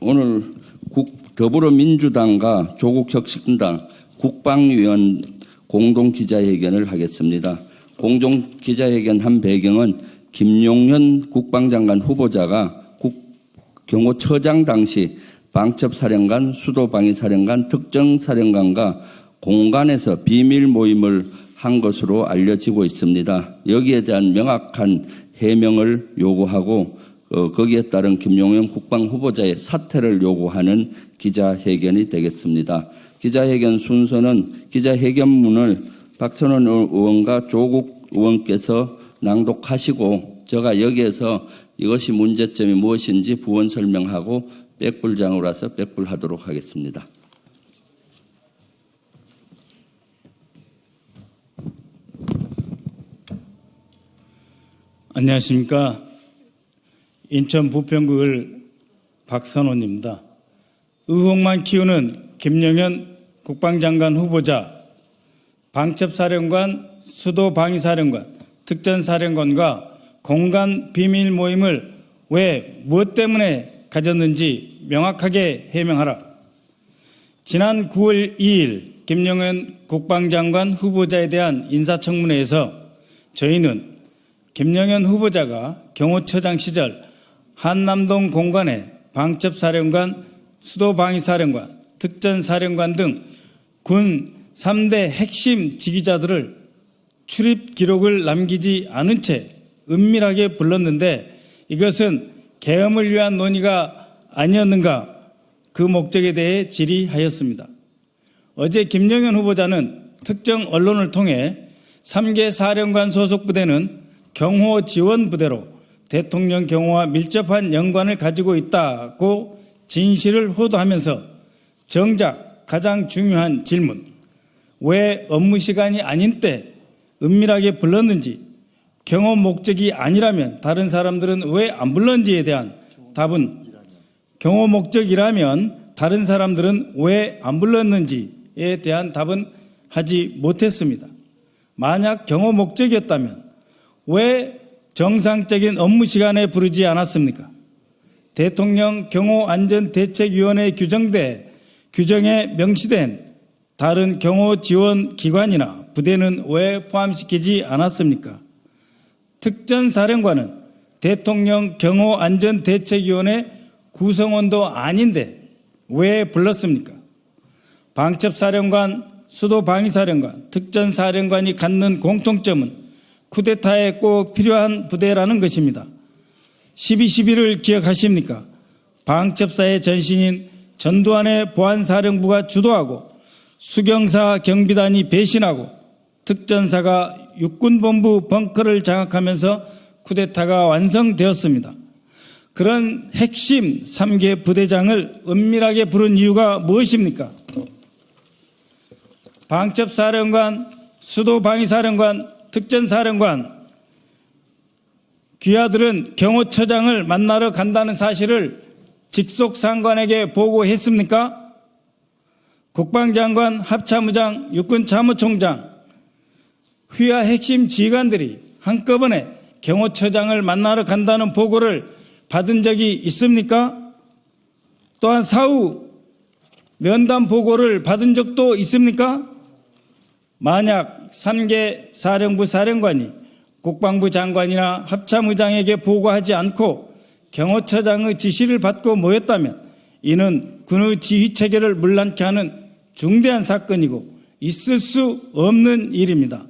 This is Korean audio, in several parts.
오늘 더불어민주당과 조국혁신당 국방위원 공동기자회견을 하겠습니다. 공동기자회견 한 배경은 김용현 국방장관 후보자가 경호처장 당시 방첩사령관, 수도방위사령관, 특정사령관과 공간에서 비밀 모임을 한 것으로 알려지고 있습니다. 여기에 대한 명확한 해명을 요구하고 거기에 따른 김용현 국방후보자의 사퇴를 요구하는 기자회견이 되겠습니다. 기자회견 순서는 기자회견문을 박선원 의원과 조국 의원께서 낭독하시고 제가 여기에서 이것이 문제점이 무엇인지 부원 설명하고 백불장으로서 백불하도록 하겠습니다. 안녕하십니까. 인천 부평구을 박선원입니다. 의혹만 키우는 김용현 국방장관 후보자, 방첩사령관, 수도방위사령관, 특전사령관과 공간 비밀 모임을 왜 무엇 때문에 가졌는지 명확하게 해명하라. 지난 9월 2일 김용현 국방장관 후보자에 대한 인사청문회에서 저희는 김용현 후보자가 경호처장 시절 한남동 공간에 방첩사령관, 수도방위사령관, 특전사령관 등 군 3대 핵심 지휘자들을 출입 기록을 남기지 않은 채 은밀하게 불렀는데 이것은 계엄을 위한 논의가 아니었는가, 그 목적에 대해 질의하였습니다. 어제 김용현 후보자는 특정 언론을 통해 3개 사령관 소속 부대는 경호 지원 부대로 대통령 경호와 밀접한 연관을 가지고 있다고 진실을 호도하면서 정작 가장 중요한 질문, 왜 업무 시간이 아닌 때 은밀하게 불렀는지, 경호 목적이 아니라면 다른 사람들은 왜 안 불렀는지에 대한 답은, 경호 목적이라면 다른 사람들은 왜 안 불렀는지에 대한 답은 하지 못했습니다. 만약 경호 목적이었다면 왜 정상적인 업무 시간에 부르지 않았습니까? 대통령 경호안전대책위원회 규정에 명시된 다른 경호 지원 기관이나 부대는 왜 포함시키지 않았습니까? 특전사령관은 대통령 경호안전대책위원회 구성원도 아닌데 왜 불렀습니까? 방첩사령관, 수도방위사령관, 특전사령관이 갖는 공통점은 쿠데타에 꼭 필요한 부대라는 것입니다. 12.12를 기억하십니까? 방첩사의 전신인 전두환의 보안사령부가 주도하고 수경사 경비단이 배신하고 특전사가 육군본부 벙커를 장악하면서 쿠데타가 완성되었습니다. 그런 핵심 3개 부대장을 은밀하게 부른 이유가 무엇입니까? 방첩사령관, 수도방위사령관, 특전사령관 귀하들은 경호처장을 만나러 간다는 사실을 직속상관에게 보고했습니까? 국방장관, 합참의장, 육군참모총장, 휘하 핵심 지휘관들이 한꺼번에 경호처장을 만나러 간다는 보고를 받은 적이 있습니까? 또한 사후 면담 보고를 받은 적도 있습니까? 만약 3개 사령부 사령관이 국방부 장관이나 합참의장에게 보고하지 않고 경호처장의 지시를 받고 모였다면 이는 군의 지휘체계를 문란케 하는 중대한 사건이고 있을 수 없는 일입니다.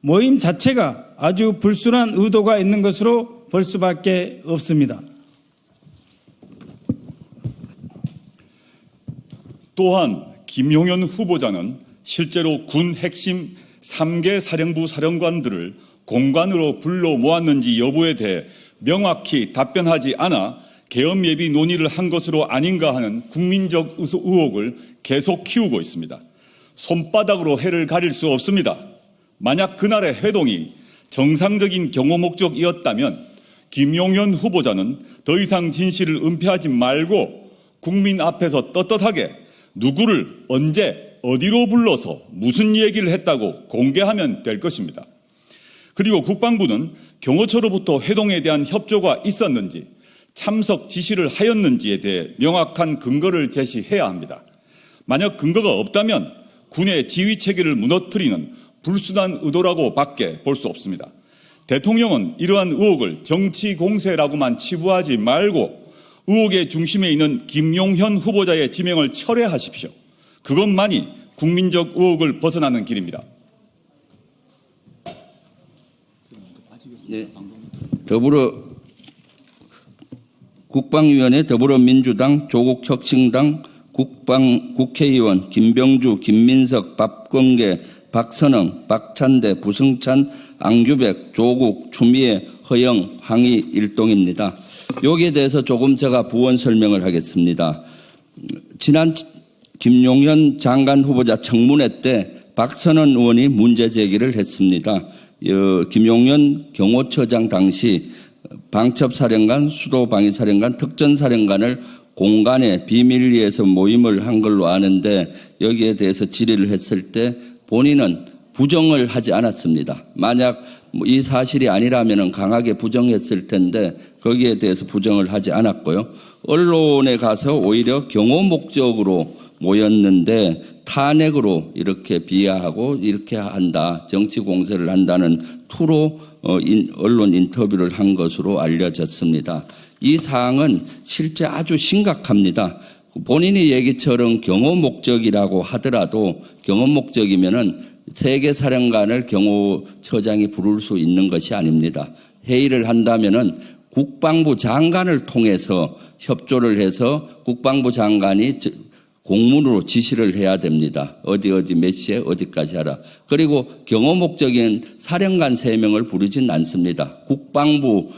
모임 자체가 아주 불순한 의도가 있는 것으로 볼 수밖에 없습니다. 또한 김용현 후보자는 실제로 군 핵심 3개 사령부 사령관들을 공관으로 불러 모았는지 여부에 대해 명확히 답변하지 않아 계엄 예비 논의를 한 것으로 아닌가 하는 국민적 의혹을 계속 키우고 있습니다. 손바닥으로 해를 가릴 수 없습니다. 만약 그날의 회동이 정상적인 경호 목적이었다면 김용현 후보자는 더 이상 진실을 은폐하지 말고 국민 앞에서 떳떳하게 누구를 언제 어디로 불러서 무슨 얘기를 했다고 공개하면 될 것입니다. 그리고 국방부는 경호처로부터 회동에 대한 협조가 있었는지 참석 지시를 하였는지에 대해 명확한 근거를 제시해야 합니다. 만약 근거가 없다면 군의 지휘 체계를 무너뜨리는 불순한 의도라고 밖에 볼 수 없습니다. 대통령은 이러한 의혹을 정치 공세라고만 치부하지 말고 의혹의 중심에 있는 김용현 후보자의 지명을 철회하십시오. 그것만이 국민적 의혹을 벗어나는 길입니다. 네. 국방위원회 더불어민주당, 조국혁신당, 국회의원 김병주, 김민석, 박범계, 박선영, 박찬대, 부승찬, 안규백, 조국, 추미애, 허영, 황희 일동입니다. 여기에 대해서 조금 제가 부원 설명을 하겠습니다. 지난 김용현 장관 후보자 청문회 때 박선원 의원이 문제 제기를 했습니다. 김용현 경호처장 당시 방첩사령관, 수도방위사령관, 특전사령관을 공간에 비밀리에서 모임을 한 걸로 아는데 여기에 대해서 질의를 했을 때 본인은 부정을 하지 않았습니다. 만약 이 사실이 아니라면 강하게 부정했을 텐데 거기에 대해서 부정을 하지 않았고요. 언론에 가서 오히려 경호 목적으로 모였는데 탄핵으로 이렇게 비하하고 이렇게 한다, 정치 공세를 한다는 투로 언론 인터뷰를 한 것으로 알려졌습니다. 이 사항은 실제 아주 심각합니다. 본인이 얘기처럼 경호 목적이라고 하더라도 경호 목적이면은 세계사령관을 경호처장이 부를 수 있는 것이 아닙니다. 회의를 한다면은 국방부 장관을 통해서 협조를 해서 국방부 장관이 공문으로 지시를 해야 됩니다. 어디 몇 시에 어디까지 하라. 그리고 경호 목적인 사령관 3명을 부르진 않습니다. 국방부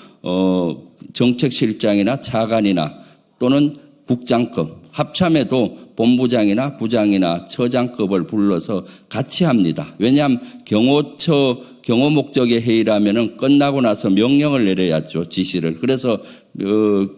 정책실장이나 차관이나 또는 국장급, 합참에도 본부장이나 부장이나 처장급을 불러서 같이 합니다. 왜냐하면 경호 목적의 회의라면은 끝나고 나서 명령을 내려야죠, 지시를. 그래서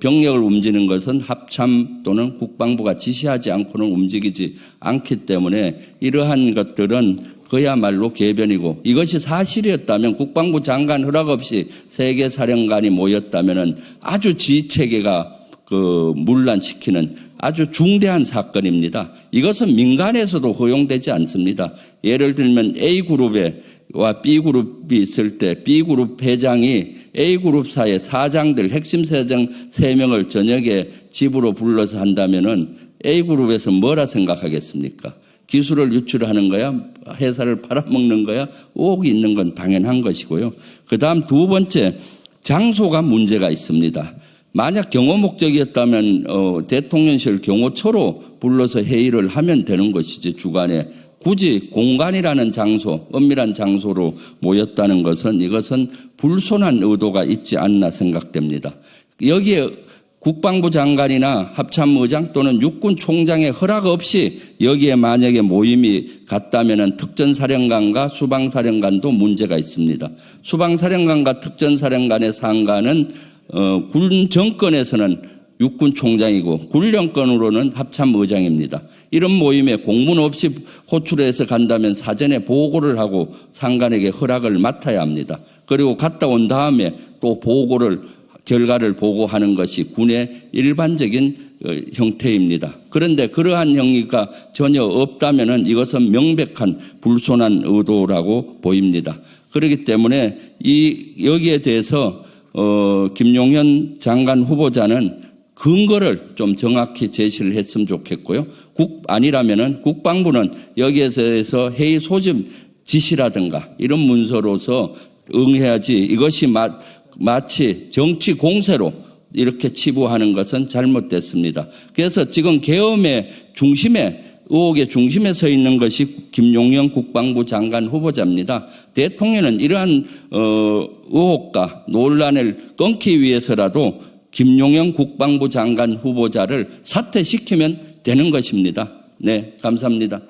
병력을 움직이는 것은 합참 또는 국방부가 지시하지 않고는 움직이지 않기 때문에 이러한 것들은 그야말로 궤변이고, 이것이 사실이었다면 국방부 장관 허락 없이 세계사령관이 모였다면은 아주 지휘체계가 문란시키는 아주 중대한 사건입니다. 이것은 민간에서도 허용되지 않습니다. 예를 들면 A그룹과 B그룹이 있을 때 B그룹 회장이 A그룹사의 사장들, 핵심 사장 3명을 저녁에 집으로 불러서 한다면은 A그룹에서 뭐라 생각하겠습니까? 기술을 유출하는 거야? 회사를 팔아먹는 거야? 의혹이 있는 건 당연한 것이고요. 그 다음 두 번째, 장소가 문제가 있습니다. 만약 경호 목적이었다면 대통령실 경호처로 불러서 회의를 하면 되는 것이지, 주간에 굳이 공간이라는 장소, 엄밀한 장소로 모였다는 것은 이것은 불손한 의도가 있지 않나 생각됩니다. 여기에 국방부 장관이나 합참의장 또는 육군 총장의 허락 없이 여기에 만약에 모임이 갔다면 특전사령관과 수방사령관도 문제가 있습니다. 수방사령관과 특전사령관의 상관은 군 정권에서는 육군 총장이고 군령권으로는 합참의장입니다. 이런 모임에 공문 없이 호출해서 간다면 사전에 보고를 하고 상관에게 허락을 맡아야 합니다. 그리고 갔다 온 다음에 또 결과를 보고하는 것이 군의 일반적인 형태입니다. 그런데 그러한 행위가 전혀 없다면은 이것은 명백한 불손한 의도라고 보입니다. 그렇기 때문에 여기에 대해서 김용현 장관 후보자는 근거를 좀 정확히 제시를 했으면 좋겠고요. 아니라면은 국방부는 여기에 대해서 회의 소집 지시라든가 이런 문서로서 응해야지, 이것이 마치 정치 공세로 이렇게 치부하는 것은 잘못됐습니다. 그래서 지금 계엄의 의혹의 중심에 서 있는 것이 김용현 국방부 장관 후보자입니다. 대통령은 이러한 의혹과 논란을 끊기 위해서라도 김용현 국방부 장관 후보자를 사퇴시키면 되는 것입니다. 네, 감사합니다.